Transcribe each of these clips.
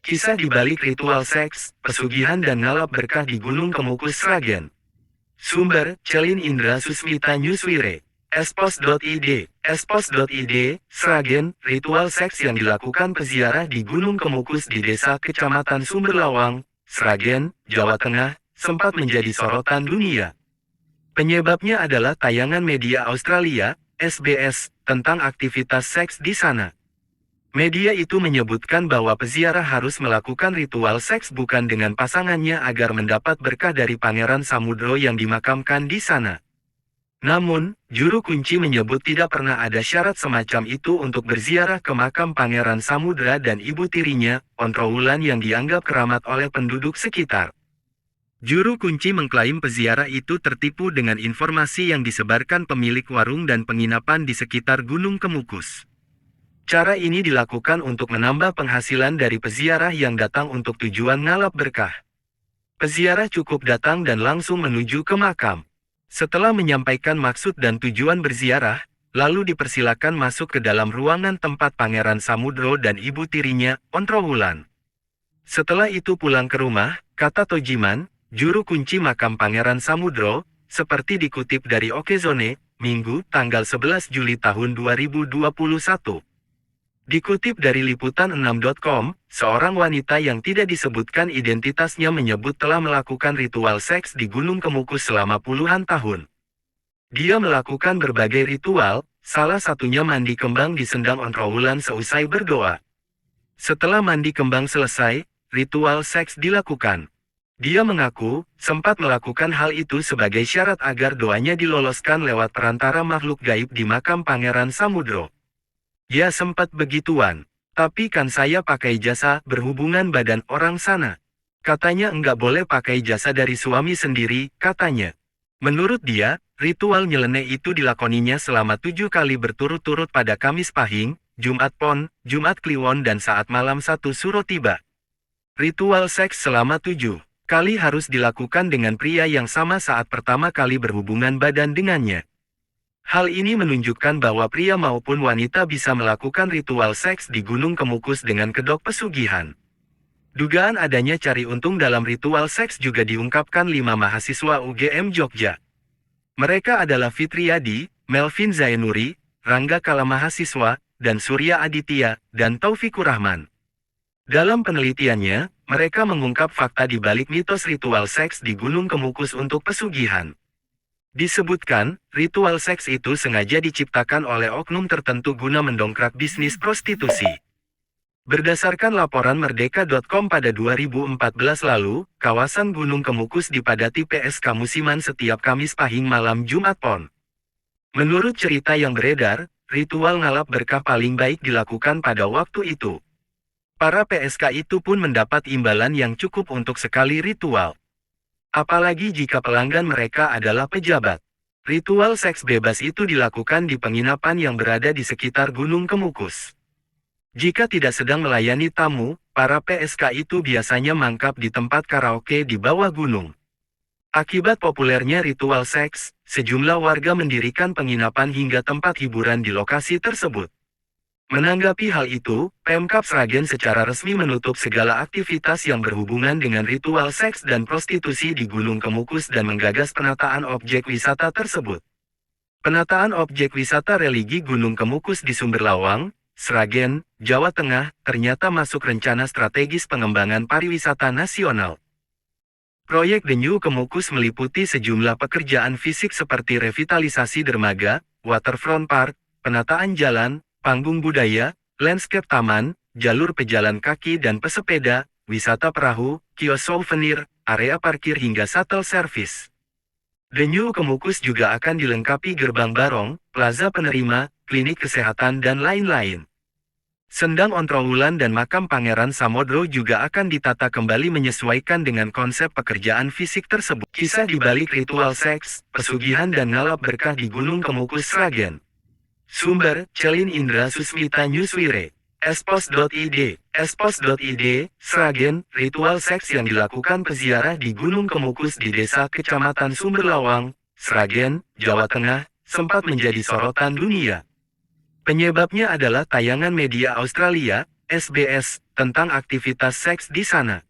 Kisah di balik ritual seks, pesugihan dan ngalap berkah di Gunung Kemukus Sragen. Sumber, Celin Indra Susmita Newswire. Espos.id, Sragen, ritual seks yang dilakukan peziarah di Gunung Kemukus di Desa Kecamatan Sumberlawang, Sragen, Jawa Tengah, sempat menjadi sorotan dunia. Penyebabnya adalah tayangan media Australia, SBS, tentang aktivitas seks di sana. Media itu menyebutkan bahwa peziarah harus melakukan ritual seks bukan dengan pasangannya agar mendapat berkah dari Pangeran Samudro yang dimakamkan di sana. Namun, juru kunci menyebut tidak pernah ada syarat semacam itu untuk berziarah ke makam Pangeran Samudra dan ibu tirinya, Ontrowulan yang dianggap keramat oleh penduduk sekitar. Juru kunci mengklaim peziarah itu tertipu dengan informasi yang disebarkan pemilik warung dan penginapan di sekitar Gunung Kemukus. Cara ini dilakukan untuk menambah penghasilan dari peziarah yang datang untuk tujuan ngalap berkah. Peziarah cukup datang dan langsung menuju ke makam. Setelah menyampaikan maksud dan tujuan berziarah, lalu dipersilakan masuk ke dalam ruangan tempat Pangeran Samudro dan ibu tirinya, Ontrowulan. Setelah itu pulang ke rumah, kata Tojiman, juru kunci makam Pangeran Samudro, seperti dikutip dari Okezone, Minggu, tanggal 11 Juli tahun 2021. Dikutip dari liputan6.com, seorang wanita yang tidak disebutkan identitasnya menyebut telah melakukan ritual seks di Gunung Kemukus selama puluhan tahun. Dia melakukan berbagai ritual, salah satunya mandi kembang di sendang Ontrowulan seusai berdoa. Setelah mandi kembang selesai, ritual seks dilakukan. Dia mengaku, sempat melakukan hal itu sebagai syarat agar doanya diloloskan lewat perantara makhluk gaib di makam Pangeran Samudro. Ya sempat begituan, tapi kan saya pakai jasa berhubungan badan orang sana. Katanya enggak boleh pakai jasa dari suami sendiri, katanya. Menurut dia, ritual nyeleneh itu dilakoninya selama 7 kali berturut-turut pada Kamis Pahing, Jumat Pon, Jumat Kliwon dan saat malam 1 Suro tiba. Ritual seks selama 7 kali harus dilakukan dengan pria yang sama saat pertama kali berhubungan badan dengannya. Hal ini menunjukkan bahwa pria maupun wanita bisa melakukan ritual seks di Gunung Kemukus dengan kedok pesugihan. Dugaan adanya cari untung dalam ritual seks juga diungkapkan 5 mahasiswa UGM Jogja. Mereka adalah Fitriadi, Melvin Zainuri, Rangga Kala Mahasiswa, dan Surya Aditya, dan Taufikur Rahman. Dalam penelitiannya, mereka mengungkap fakta di balik mitos ritual seks di Gunung Kemukus untuk pesugihan. Disebutkan, ritual seks itu sengaja diciptakan oleh oknum tertentu guna mendongkrak bisnis prostitusi. Berdasarkan laporan Merdeka.com pada 2014 lalu, kawasan Gunung Kemukus dipadati PSK musiman setiap Kamis Pahing malam Jumat Pon. Menurut cerita yang beredar, ritual ngalap berkah paling baik dilakukan pada waktu itu. Para PSK itu pun mendapat imbalan yang cukup untuk sekali ritual. Apalagi jika pelanggan mereka adalah pejabat. Ritual seks bebas itu dilakukan di penginapan yang berada di sekitar Gunung Kemukus. Jika tidak sedang melayani tamu, para PSK itu biasanya mangkap di tempat karaoke di bawah gunung. Akibat populernya ritual seks, sejumlah warga mendirikan penginapan hingga tempat hiburan di lokasi tersebut. Menanggapi hal itu, Pemkab Sragen secara resmi menutup segala aktivitas yang berhubungan dengan ritual seks dan prostitusi di Gunung Kemukus dan menggagas penataan objek wisata tersebut. Penataan objek wisata religi Gunung Kemukus di Sumberlawang, Sragen, Jawa Tengah, ternyata masuk rencana strategis pengembangan pariwisata nasional. Proyek The New Kemukus meliputi sejumlah pekerjaan fisik seperti revitalisasi dermaga, waterfront park, penataan jalan, panggung budaya, landscape taman, jalur pejalan kaki dan pesepeda, wisata perahu, kios souvenir, area parkir hingga shuttle service. The New Kemukus juga akan dilengkapi gerbang barong, plaza penerima, klinik kesehatan dan lain-lain. Sendang Ontrowulan dan makam Pangeran Samudro juga akan ditata kembali menyesuaikan dengan konsep pekerjaan fisik tersebut. Kisah di balik ritual seks, pesugihan dan ngalap berkah di Gunung Kemukus Sragen. Sumber, Celin Indra Susmita Newswire. Espos.id, Sragen, ritual seks yang dilakukan peziarah di Gunung Kemukus di Desa Kecamatan Sumberlawang, Sragen, Jawa Tengah, sempat menjadi sorotan dunia. Penyebabnya adalah tayangan media Australia, SBS, tentang aktivitas seks di sana.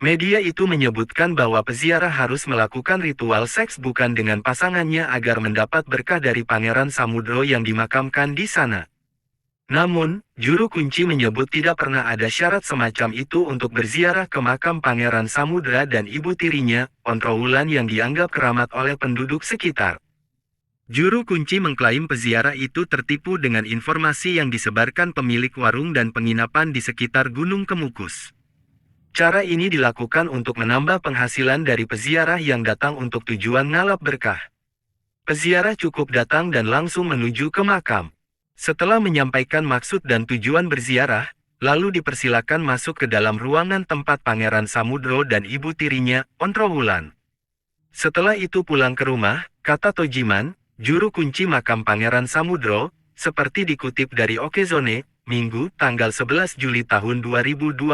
Media itu menyebutkan bahwa peziarah harus melakukan ritual seks bukan dengan pasangannya agar mendapat berkah dari Pangeran Samudro yang dimakamkan di sana. Namun, juru kunci menyebut tidak pernah ada syarat semacam itu untuk berziarah ke makam Pangeran Samudra dan ibu tirinya, Ontrowulan yang dianggap keramat oleh penduduk sekitar. Juru kunci mengklaim peziarah itu tertipu dengan informasi yang disebarkan pemilik warung dan penginapan di sekitar Gunung Kemukus. Cara ini dilakukan untuk menambah penghasilan dari peziarah yang datang untuk tujuan ngalap berkah. Peziarah cukup datang dan langsung menuju ke makam. Setelah menyampaikan maksud dan tujuan berziarah, lalu dipersilakan masuk ke dalam ruangan tempat Pangeran Samudro dan ibu tirinya, Ontrowulan. Setelah itu pulang ke rumah, kata Tojiman, juru kunci makam Pangeran Samudro, seperti dikutip dari Okezone, Minggu, tanggal 11 Juli tahun 2021.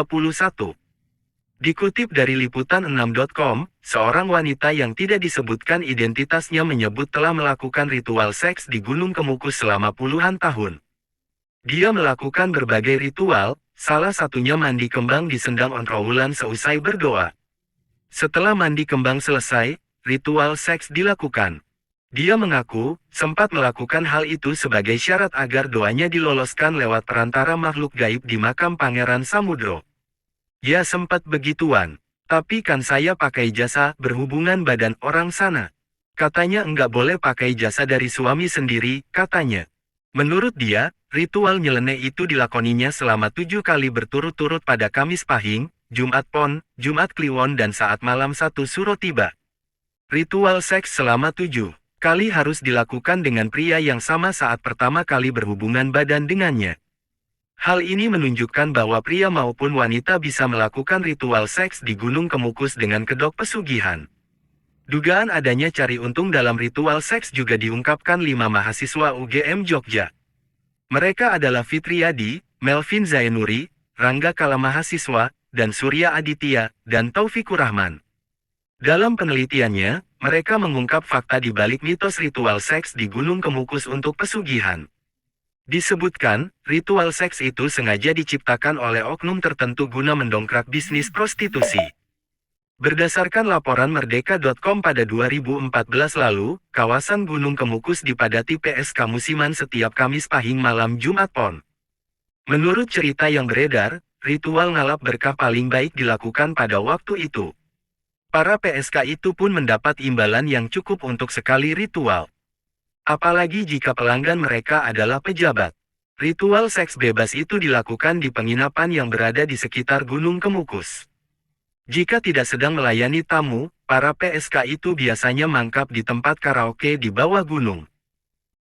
Dikutip dari liputan6.com, seorang wanita yang tidak disebutkan identitasnya menyebut telah melakukan ritual seks di Gunung Kemukus selama puluhan tahun. Dia melakukan berbagai ritual, salah satunya mandi kembang di sendang Ontrowulan seusai berdoa. Setelah mandi kembang selesai, ritual seks dilakukan. Dia mengaku, sempat melakukan hal itu sebagai syarat agar doanya diloloskan lewat perantara makhluk gaib di makam Pangeran Samudro. Ya sempat begituan, tapi kan saya pakai jasa berhubungan badan orang sana. Katanya enggak boleh pakai jasa dari suami sendiri, katanya. Menurut dia, ritual nyeleneh itu dilakoninya selama 7 kali berturut-turut pada Kamis Pahing, Jumat Pon, Jumat Kliwon dan saat malam 1 Suro tiba. Ritual seks selama 7 kali harus dilakukan dengan pria yang sama saat pertama kali berhubungan badan dengannya. Hal ini menunjukkan bahwa pria maupun wanita bisa melakukan ritual seks di Gunung Kemukus dengan kedok pesugihan. Dugaan adanya cari untung dalam ritual seks juga diungkapkan 5 mahasiswa UGM Jogja. Mereka adalah Fitriadi, Melvin Zainuri, Rangga Kala Mahasiswa, dan Surya Aditya, dan Taufikur Rahman. Dalam penelitiannya, mereka mengungkap fakta di balik mitos ritual seks di Gunung Kemukus untuk pesugihan. Disebutkan, ritual seks itu sengaja diciptakan oleh oknum tertentu guna mendongkrak bisnis prostitusi. Berdasarkan laporan Merdeka.com pada 2014 lalu, kawasan Gunung Kemukus dipadati PSK musiman setiap Kamis Pahing malam Jumat Pon. Menurut cerita yang beredar, ritual ngalap berkah paling baik dilakukan pada waktu itu. Para PSK itu pun mendapat imbalan yang cukup untuk sekali ritual. Apalagi jika pelanggan mereka adalah pejabat. Ritual seks bebas itu dilakukan di penginapan yang berada di sekitar Gunung Kemukus. Jika tidak sedang melayani tamu, para PSK itu biasanya mangkap di tempat karaoke di bawah gunung.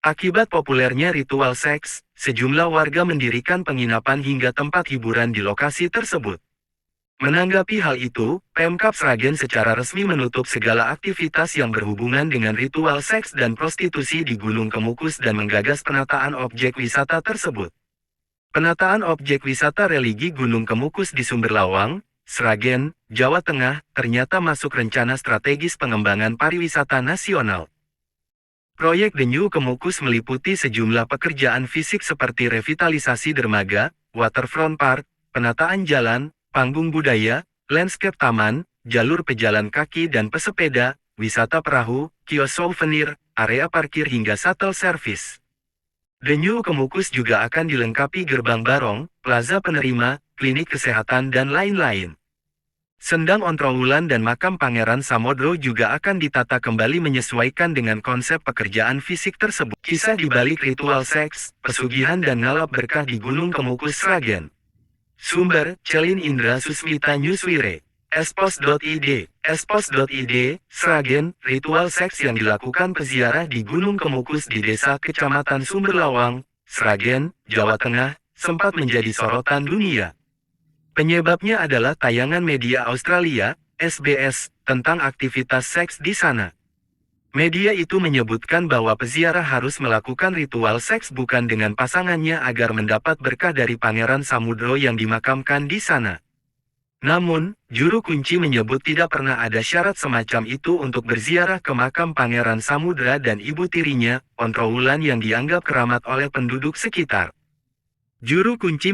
Akibat populernya ritual seks, sejumlah warga mendirikan penginapan hingga tempat hiburan di lokasi tersebut. Menanggapi hal itu, Pemkab Sragen secara resmi menutup segala aktivitas yang berhubungan dengan ritual seks dan prostitusi di Gunung Kemukus dan menggagas penataan objek wisata tersebut. Penataan objek wisata religi Gunung Kemukus di Sumberlawang, Sragen, Jawa Tengah, ternyata masuk rencana strategis pengembangan pariwisata nasional. Proyek The New Kemukus meliputi sejumlah pekerjaan fisik seperti revitalisasi dermaga, waterfront park, penataan jalan, panggung budaya, landscape taman, jalur pejalan kaki dan pesepeda, wisata perahu, kios souvenir, area parkir hingga shuttle service. The New Kemukus juga akan dilengkapi gerbang barong, plaza penerima, klinik kesehatan dan lain-lain. Sendang Ontrowulan dan makam Pangeran Samudro juga akan ditata kembali menyesuaikan dengan konsep pekerjaan fisik tersebut. Kisah di balik ritual seks, pesugihan dan ngalap berkah di Gunung Kemukus Sragen. Sumber, Celin Indra Susmita Newswire. Espos.id, Sragen, ritual seks yang dilakukan peziarah di Gunung Kemukus di Desa Kecamatan Sumberlawang, Sragen, Jawa Tengah, sempat menjadi sorotan dunia. Penyebabnya adalah tayangan media Australia, SBS, tentang aktivitas seks di sana. Media itu menyebutkan bahwa peziarah harus melakukan ritual seks bukan dengan pasangannya agar mendapat berkah dari Pangeran Samudro yang dimakamkan di sana. Namun, juru kunci menyebut tidak pernah ada syarat semacam itu untuk berziarah ke makam Pangeran Samudra dan ibu tirinya, Ontrowulan yang dianggap keramat oleh penduduk sekitar. Juru kunci